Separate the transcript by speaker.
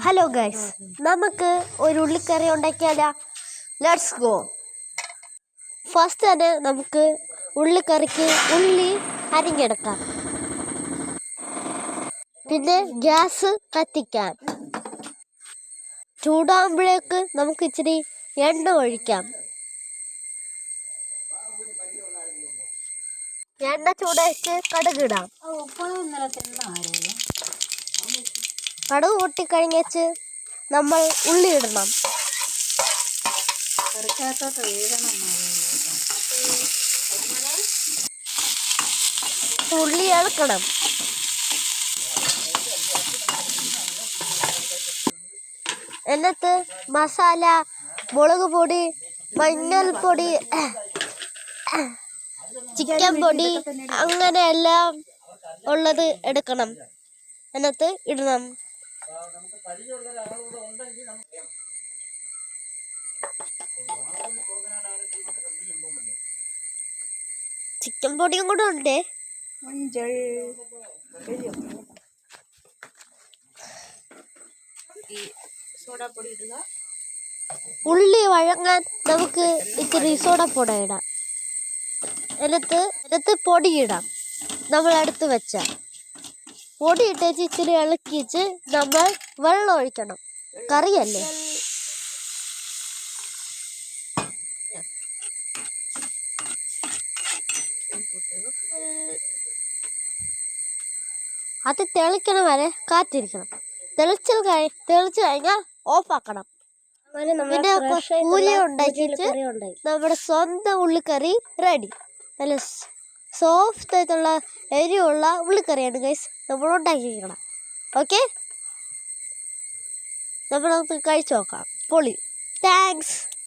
Speaker 1: Hello guys, നമുക്ക് ഒരു ഉള്ളിക്കറി ഉണ്ടാക്കിയാലോ? Let's go. ഫസ്റ്റ് തന്നെ നമുക്ക് ഉള്ളിക്കറിക്ക് ഉള്ളി അരിഞ്ഞെടുക്കാം. പിന്നെ ഗ്യാസ് കത്തിക്കാം. ചൂടാകുമ്പോഴേക്ക് നമുക്ക് ഇച്ചിരി എണ്ണ ഒഴിക്കാം. എണ്ണ ചൂടായിട്ട് കടുകിടാം. കടുക് പൊട്ടിക്കഴിഞ്ഞേച്ച് നമ്മൾ ഉള്ളി ഇടണം. ഉള്ളി ഇളക്കണം. എന്നിട്ട് മസാല, മുളക് പൊടി, മഞ്ഞൾപ്പൊടി, ചിക്കൻ പൊടി അങ്ങനെ എല്ലാം ഉള്ളത് എടുക്കണം. എന്നിട്ട് ഇടണം. ചിക്കൻ പൊടിയും കൂടെ ഉണ്ട്. ഉള്ളി വഴങ്ങാൻ നമുക്ക് ഇത്തിരി സോഡാപ്പൊടി ഇടാം. എന്നിട്ട് പൊടിയിടാം. നമ്മൾ എടുത്ത് വെച്ച പൊടി ഇട്ടേച്ച് ഇച്ചിരി ഇളക്കിച്ച് നമ്മൾ വെള്ളം ഒഴിക്കണം. കറിയല്ലേ. അത് തിളയ്ക്കണ വരെ കാത്തിരിക്കണം. തിളച്ചു കഴിഞ്ഞാൽ ഓഫാക്കണം. പിന്നെ പൂരി ഉണ്ടാക്കിയിട്ട് നമ്മുടെ സ്വന്തം ഉള്ളിക്കറി റെഡി. നല്ല സോഫ്റ്റ് ആയിട്ടുള്ള എരിവുള്ള ഉള്ളിക്കറിയാണ് ഗൈസ് നമ്മൾ ഉണ്ടാക്കിയിരിക്കണം. ഓക്കെ, നമ്മളൊന്ന് കഴിച്ചു നോക്കാം. പൊളി. താങ്ക്സ്.